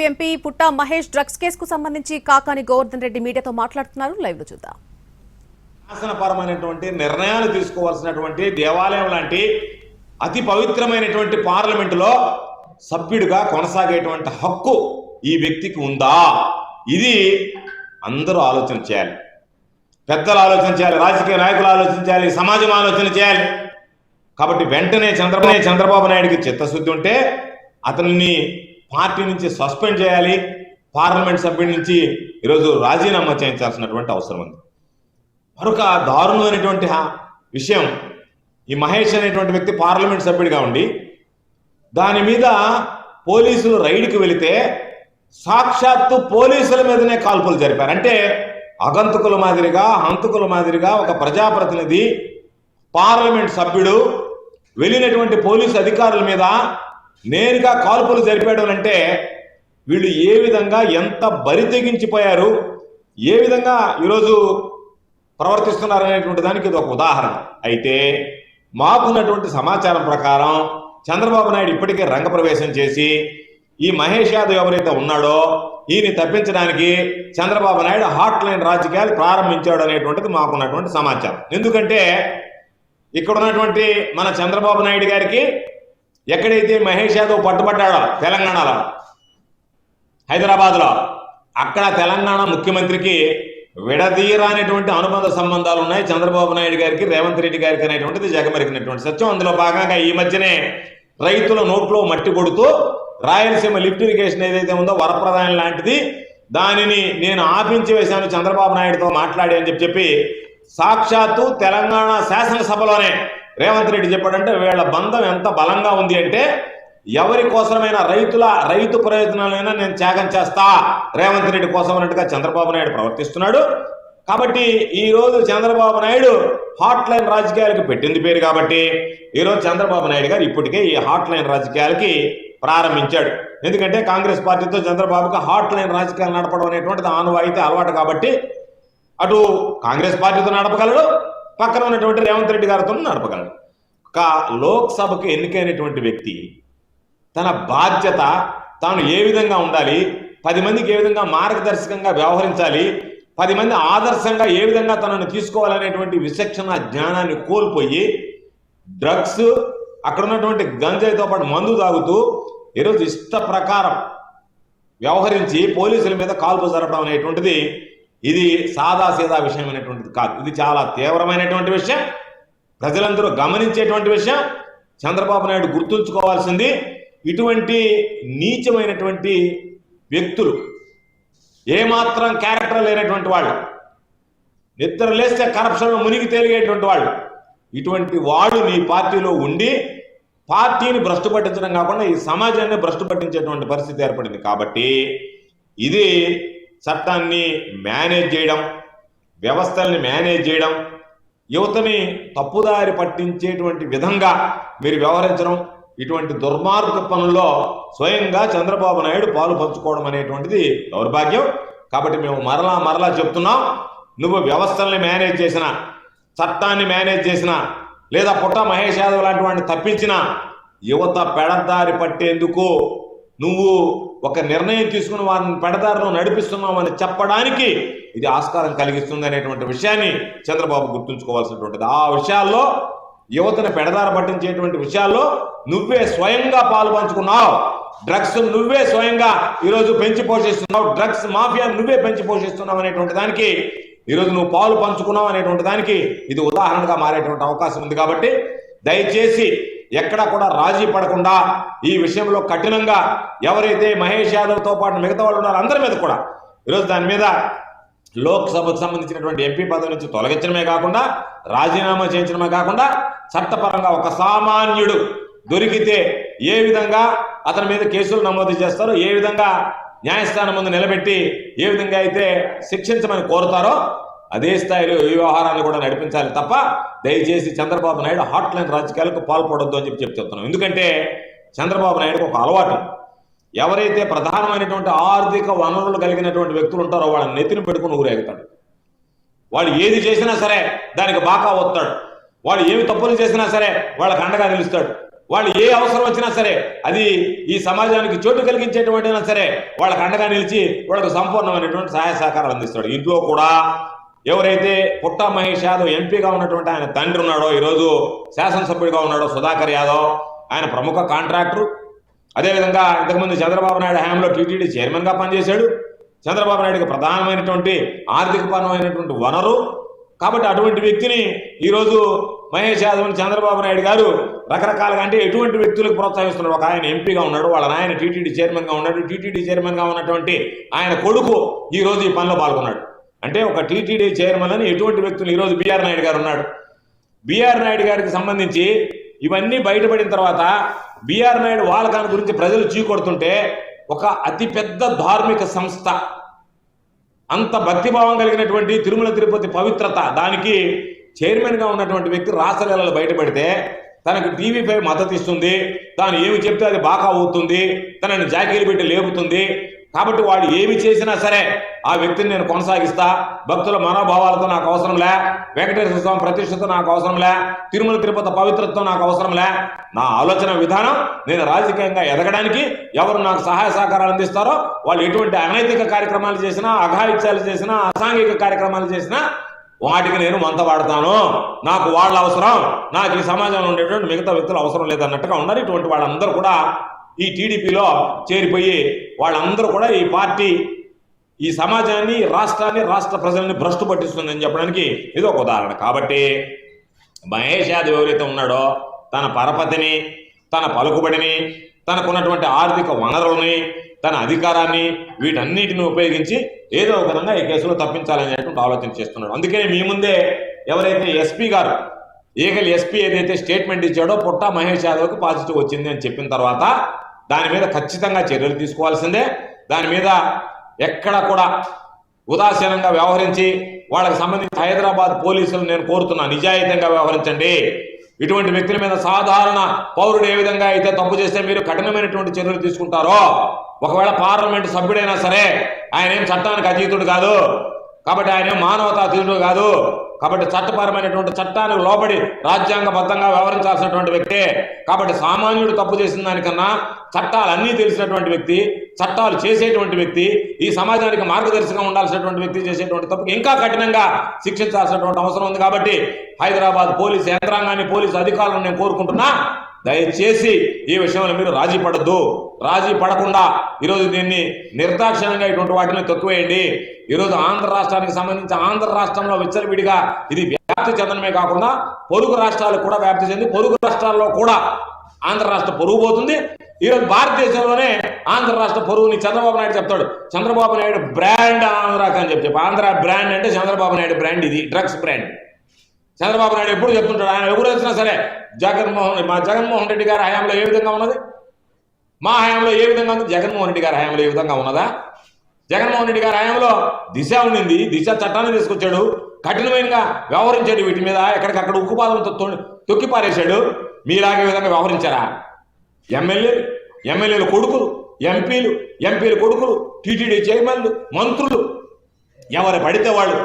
TDP MP పుట్టా Mahesh drugs కేసుకు సంబంధించి కాకాని గోవర్ధన్ రెడ్డి మీడియాతో మాట్లాడుతున్నారు. లైవ్ లో చూద్దాం. శాసనపరమైనటువంటి నిర్ణయాలు తీసుకోవాల్సినటువంటి దేవాలయం లాంటి అతి పవిత్రమైనటువంటి పార్లమెంటులో సభ్యుడిగా కొనసాగేటువంటి హక్కు ఈ వ్యక్తికి ఉందా? ఇది అందరూ ఆలోచన చేయాలి. పెద్దలు ఆలోచన చేయాలి, రాజకీయ నాయకులు ఆలోచన చేయాలి, సమాజం ఆలోచన చేయాలి. కాబట్టి వెంటనే చంద్రబాబు నాయుడికి చిత్తశుద్ధి ఉంటే అతన్ని పార్టీ నుంచి సస్పెండ్ చేయాలి, పార్లమెంట్ సభ్యుడి నుంచి ఈరోజు రాజీనామా చేయించాల్సినటువంటి అవసరం ఉంది. మరొక దారుణమైనటువంటి విషయం, ఈ మహేష్ అనేటువంటి వ్యక్తి పార్లమెంట్ సభ్యుడిగా ఉండి దాని మీద పోలీసులు రైడ్కి వెళితే సాక్షాత్తు పోలీసుల మీదనే కాల్పులు జరిపారు. అంటే అగంతకుల మాదిరిగా, హంతకుల మాదిరిగా ఒక ప్రజాప్రతినిధి పార్లమెంట్ సభ్యుడు వెళ్ళినటువంటి పోలీసు అధికారుల మీద నేరుగా కాల్పులు జరిపాడు అంటే వీళ్ళు ఏ విధంగా ఎంత బరి తెగించిపోయారు, ఏ విధంగా ఈరోజు ప్రవర్తిస్తున్నారు అనేటువంటి దానికి ఇది ఒక ఉదాహరణ. అయితే మాకున్నటువంటి సమాచారం ప్రకారం చంద్రబాబు నాయుడు ఇప్పటికే రంగప్రవేశం చేసి ఈ మహేష్ యాదవ్ ఎవరైతే ఉన్నాడో ఈయన తప్పించడానికి చంద్రబాబు నాయుడు హాట్ లైన్ రాజకీయాలు ప్రారంభించాడు అనేటువంటిది మాకున్నటువంటి సమాచారం. ఎందుకంటే ఇక్కడ ఉన్నటువంటి మన చంద్రబాబు నాయుడు గారికి ఎక్కడైతే మహేష్ యాదవ్ పట్టుబడ్డాడో తెలంగాణలో, హైదరాబాద్లో, అక్కడ తెలంగాణ ముఖ్యమంత్రికి విడదీరానేటువంటి అనుబంధ సంబంధాలు ఉన్నాయి చంద్రబాబు నాయుడు గారికి, రేవంత్ రెడ్డి గారికి అనేటువంటిది జగమెరిగినటువంటి సత్యం. అందులో భాగంగా ఈ మధ్యనే రైతుల నోట్లో మట్టి కొడుతూ రాయలసీమ లిఫ్ట్ ఇరిగేషన్ ఏదైతే ఉందో వరప్రదాయం లాంటిది, దానిని నేను ఆపించి వేశాను చంద్రబాబు నాయుడుతో మాట్లాడి అని చెప్పి సాక్షాత్తు తెలంగాణ శాసనసభలోనే రేవంత్ రెడ్డి చెప్పాడంటే వీళ్ళ బంధం ఎంత బలంగా ఉంది అంటే ఎవరి కోసమైనా రైతు ప్రయోజనాలైనా నేను త్యాగం చేస్తా రేవంత్ రెడ్డి కోసం అన్నట్టుగా చంద్రబాబు నాయుడు ప్రవర్తిస్తున్నాడు. కాబట్టి ఈరోజు చంద్రబాబు నాయుడు హాట్ లైన్ రాజకీయాలకు పెట్టింది పేరు కాబట్టి ఈరోజు చంద్రబాబు నాయుడు గారు ఇప్పటికే ఈ హాట్ లైన్ రాజకీయాలకి ప్రారంభించాడు. ఎందుకంటే కాంగ్రెస్ పార్టీతో చంద్రబాబుకి హాట్ లైన్ రాజకీయాలు నడపడం అనేటువంటిది ఆనవాయితీ అలవాటు కాబట్టి అటు కాంగ్రెస్ పార్టీతో నడపగలడు, పక్కన ఉన్నటువంటి రేవంత్ రెడ్డి గారితో నడపగలడు. ఒక లోక్సభకు ఎన్నికైనటువంటి వ్యక్తి తన బాధ్యత తాను ఏ విధంగా ఉండాలి, 10 మందికి ఏ విధంగా మార్గదర్శకంగా వ్యవహరించాలి, 10 మంది ఆదర్శంగా ఏ విధంగా తనను తీసుకోవాలనేటువంటి విచక్షణ జ్ఞానాన్ని కోల్పోయి డ్రగ్స్, అక్కడ ఉన్నటువంటి గంజాయితో పాటు మందు తాగుతూ ఈరోజు ఇష్ట ప్రకారం వ్యవహరించి పోలీసుల మీద కాల్పు జరపడం అనేటువంటిది ఇది సాదాసీదా విషయం అనేటువంటిది కాదు. ఇది చాలా తీవ్రమైనటువంటి విషయం, ప్రజలందరూ గమనించేటువంటి విషయం. చంద్రబాబు నాయుడు గుర్తుంచుకోవాల్సింది, ఇటువంటి నీచమైనటువంటి వ్యక్తులు, ఏమాత్రం క్యారెక్టర్ లేనటువంటి వాళ్ళు, నిద్ర లేస్తే కరప్షన్లో మునిగి తేలిగేటువంటి వాళ్ళు, ఇటువంటి వాళ్ళు నీ పార్టీలో ఉండి పార్టీని భ్రష్టు పట్టించడం కాకుండా ఈ సమాజాన్ని భ్రష్టు పట్టించేటువంటి పరిస్థితి ఏర్పడింది. కాబట్టి ఇది చట్టాన్ని మేనేజ్ చేయడం, వ్యవస్థల్ని మేనేజ్ చేయడం, యువతని తప్పుదారి పట్టించేటువంటి విధంగా మీరు వ్యవహరించడం, ఇటువంటి దుర్మార్గ పనుల్లో స్వయంగా చంద్రబాబు నాయుడు పాలు పంచుకోవడం అనేటువంటిది దౌర్భాగ్యం. కాబట్టి మేము మరలా చెప్తున్నాం, నువ్వు వ్యవస్థల్ని మేనేజ్ చేసిన, చట్టాన్ని మేనేజ్ చేసిన, లేదా పుట్టా మహేష్ యాదవ్ లాంటి వాడిని తప్పించిన యువత పెడదారి పట్టేందుకు నువ్వు ఒక నిర్ణయం తీసుకుని వారిని పెడదారిలో నడిపిస్తున్నామని చెప్పడానికి ఇది ఆస్కారం కలిగిస్తుంది అనేటువంటి విషయాన్ని చంద్రబాబు గుర్తుంచుకోవాల్సినటువంటిది. ఆ విషయాల్లో, యువతను పెడదారి పట్టించేటువంటి విషయాల్లో నువ్వే స్వయంగా పాలు పంచుకున్నావు. డ్రగ్స్ నువ్వే స్వయంగా ఈరోజు పెంచి పోషిస్తున్నావు, డ్రగ్స్ మాఫియా నువ్వే పెంచి పోషిస్తున్నావు అనేటువంటి దానికి ఈరోజు నువ్వు పాలు పంచుకున్నావు అనేటువంటి దానికి ఇది ఉదాహరణగా మారేటువంటి అవకాశం ఉంది. కాబట్టి దయచేసి ఎక్కడా కూడా రాజీ పడకుండా ఈ విషయంలో కఠినంగా ఎవరైతే మహేష్ యాదవ్తో పాటు మిగతా వాళ్ళు ఉన్నారో అందరి మీద కూడా ఈరోజు దాని మీద లోక్సభకు సంబంధించినటువంటి ఎంపీ పదవి నుంచి తొలగించడమే కాకుండా, రాజీనామా చేయించడమే కాకుండా, చట్టపరంగా ఒక సామాన్యుడు దొరికితే ఏ విధంగా అతని మీద కేసులు నమోదు చేస్తారో, ఏ విధంగా న్యాయస్థానం ముందు నిలబెట్టి ఏ విధంగా అయితే శిక్షించమని కోరుతారో అదే స్థాయిలో ఈ వ్యవహారాన్ని కూడా నడిపించాలి తప్ప దయచేసి చంద్రబాబు నాయుడు హాట్ లైన్ రాజకీయాలకు పాల్పడొద్దు అని చెప్తున్నాం. ఎందుకంటే చంద్రబాబు నాయుడుకు ఒక అలవాటు, ఎవరైతే ప్రధానమైనటువంటి ఆర్థిక వనరులు కలిగినటువంటి వ్యక్తులు ఉంటారో వాళ్ళని నెత్తిని పెట్టుకుని ఊరేగుతాడు. వాళ్ళు ఏది చేసినా సరే దానికి బాకా వస్తాడు, వాళ్ళు ఏమి తప్పులు చేసినా సరే వాళ్ళకి అండగా నిలుస్తాడు, వాళ్ళు ఏ అవసరం వచ్చినా సరే, అది ఈ సమాజానికి చోటు కలిగించేటువంటినా సరే, వాళ్ళకి అండగా నిలిచి వాళ్ళకు సంపూర్ణమైనటువంటి సహాయ సహకారాలు అందిస్తాడు. ఇంట్లో కూడా ఎవరైతే పుట్టా మహేష్ యాదవ్ ఎంపీగా ఉన్నటువంటి ఆయన తండ్రి ఉన్నాడో, ఈరోజు శాసనసభ్యుడిగా ఉన్నాడో సుధాకర్ యాదవ్, ఆయన ప్రముఖ కాంట్రాక్టర్. అదేవిధంగా ఇంతకుముందు చంద్రబాబు నాయుడు హయాంలో టీటీడీ చైర్మన్గా పనిచేశాడు. చంద్రబాబు నాయుడుకి ప్రధానమైనటువంటి ఆర్థికపరమైనటువంటి వనరు. కాబట్టి అటువంటి వ్యక్తిని ఈరోజు మహేష్ యాదవ్ని చంద్రబాబు నాయుడు గారు రకరకాలుగా, అంటే ఎటువంటి వ్యక్తులకు ప్రోత్సహిస్తున్నాడు. ఒక ఆయన ఎంపీగా ఉన్నాడు, వాళ్ళ నాయన టీటీడీ చైర్మన్గా ఉన్నాడు. టీటీడీ చైర్మన్గా ఉన్నటువంటి ఆయన కొడుకు ఈరోజు ఈ పనిలో పాల్గొన్నాడు. అంటే ఒక టీటీడీ చైర్మన్ అని ఎటువంటి వ్యక్తులు ఈరోజు బిఆర్ నాయుడు గారు ఉన్నాడు. బిఆర్ నాయుడు గారికి సంబంధించి ఇవన్నీ బయటపడిన తర్వాత బిఆర్ నాయుడు వాళ్ళకాని గురించి ప్రజలు చీకొడుతుంటే, ఒక అతిపెద్ద ధార్మిక సంస్థ, అంత భక్తిభావం కలిగినటువంటి తిరుమల తిరుపతి పవిత్రత, దానికి చైర్మన్గా ఉన్నటువంటి వ్యక్తి రాసలీలలు బయటపడితే తనకు టీవీ5 మద్దతు ఇస్తుంది, తాను ఏమి చెప్తే అది బాగా అవుతుంది, తనని జాకీలు పెట్టి లేపుతుంది. కాబట్టి వాడు ఏమి చేసినా సరే ఆ వ్యక్తిని నేను కొనసాగిస్తా, భక్తుల మనోభావాలతో నాకు అవసరంలే, వెంకటేశ్వర స్వామి ప్రతిష్టతో నాకు అవసరంలే, తిరుమల తిరుపతి పవిత్రతతో నాకు అవసరంలే, నా ఆలోచన విధానం, నేను రాజకీయంగా ఎదగడానికి ఎవరు నాకు సహాయ సహకారాలు అందిస్తారో వాళ్ళు ఎటువంటి అనైతిక కార్యక్రమాలు చేసినా, అఘాయిత్యాలు చేసినా, అసాంఘిక కార్యక్రమాలు చేసినా వాటికి నేను మంత వాడతాను, నాకు వాళ్ళ అవసరం, నాకు ఈ సమాజంలో ఉండేటువంటి మిగతా వ్యక్తులు అవసరం లేదన్నట్టుగా ఉన్నారు. ఇటువంటి వాళ్ళందరూ కూడా ఈ టీడీపీలో చేరిపోయి వాళ్ళందరూ కూడా ఈ పార్టీ ఈ సమాజాన్ని, రాష్ట్రాన్ని, రాష్ట్ర ప్రజల్ని భ్రష్టు పట్టిస్తుందని చెప్పడానికి ఇది ఒక ఉదాహరణ. కాబట్టి మహేష్ యాదవ్ ఎవరైతే ఉన్నాడో తన పరపతిని, తన పలుకుబడిని, తనకున్నటువంటి ఆర్థిక వనరులని, తన అధికారాన్ని, వీటన్నిటిని ఉపయోగించి ఏదో ఒక విధంగా ఈ కేసులో తప్పించాలనేటువంటి ఆలోచన చేస్తున్నాడు. అందుకనే మీ ముందే ఎవరైతే ఎస్పీ గారు, ఏగల్ ఎస్పీ ఏదైతే స్టేట్మెంట్ ఇచ్చాడో పుట్టా మహేష్ యాదవ్కి పాజిటివ్ వచ్చింది అని చెప్పిన తర్వాత దాని మీద ఖచ్చితంగా చర్యలు తీసుకోవాల్సిందే. దాని మీద ఎక్కడ కూడా ఉదాసీనంగా వ్యవహరించి వాళ్ళకి సంబంధించి హైదరాబాద్ పోలీసులు నేను కోరుతున్నా, నిజాయితీగా వ్యవహరించండి. ఇటువంటి వ్యక్తుల మీద సాధారణ పౌరుడు ఏ విధంగా అయితే తప్పు చేస్తే మీరు కఠినమైనటువంటి చర్యలు తీసుకుంటారో, ఒకవేళ పార్లమెంట్ సభ్యుడైనా సరే ఆయన ఏం చట్టానికి అతీతుడు కాదు, కాబట్టి ఆయన మానవతా అతీతుడు కాదు, కాబట్టి చట్టపరమైనటువంటి చట్టానికి లోబడి రాజ్యాంగబద్ధంగా వ్యవహరించాల్సినటువంటి వ్యక్తే. కాబట్టి సామాన్యుడు తప్పు చేసిన దానికన్నా చట్టాలన్నీ తెలిసినటువంటి వ్యక్తి, చట్టాలు చేసేటువంటి వ్యక్తి, ఈ సమాజానికి మార్గదర్శకంగా ఉండాల్సినటువంటి వ్యక్తి చేసేటువంటి తప్పుకి ఇంకా కఠినంగా శిక్షించాల్సినటువంటి అవసరం ఉంది. కాబట్టి హైదరాబాద్ పోలీసు యంత్రాంగాన్ని, పోలీసు అధికారులను నేను కోరుకుంటున్నా, దయచేసి ఈ విషయంలో మీరు రాజీ పడద్దు. రాజీ పడకుండా ఈరోజు దీన్ని నిర్దాక్షిణ్యంగా ఇటువంటి వాటిని తొక్కివేయండి. ఈరోజు ఆంధ్ర రాష్ట్రానికి సంబంధించి ఆంధ్ర రాష్ట్రంలో విచ్చలవిడిగా ఇది వ్యాప్తి చెందడమే కాకుండా పొరుగు రాష్ట్రాలకు కూడా వ్యాప్తి చెంది, పొరుగు రాష్ట్రాల్లో కూడా ఆంధ్ర రాష్ట్ర పొరుగు పోతుంది. ఈరోజు భారతదేశంలోనే ఆంధ్ర రాష్ట్ర పొరుగుని చంద్రబాబు నాయుడు చెప్తాడు. చంద్రబాబు నాయుడు బ్రాండ్ ఆంధ్రాకి అని చెప్పి, ఆంధ్ర బ్రాండ్ అంటే చంద్రబాబు నాయుడు బ్రాండ్, ఇది డ్రగ్స్ బ్రాండ్. చంద్రబాబు నాయుడు ఎప్పుడు చెప్తుంటాడు, ఆయన ఎవరు వచ్చినా సరే మా జగన్మోహన్ రెడ్డి గారి హయాంలో ఏ విధంగా ఉన్నది, మా హయాంలో ఏ విధంగా ఉంది, జగన్మోహన్ రెడ్డి గారి హయాంలో ఏ విధంగా ఉన్నదా? జగన్మోహన్ రెడ్డి గారి హయాంలో దిశ ఉండింది, దిశ చట్టాన్ని తీసుకొచ్చాడు, కఠినమైనగా వ్యవహరించాడు, వీటి మీద ఎక్కడికక్కడ ఉక్కుపాదంతో తొక్కిపారేశాడు. మీలాగే విధంగా వ్యవహరించారా? ఎమ్మెల్యేలు కొడుకులు, ఎంపీలు కొడుకులు, టీటీడీ చైర్మన్లు, మంత్రులు, ఎవరు పడితే వాళ్ళు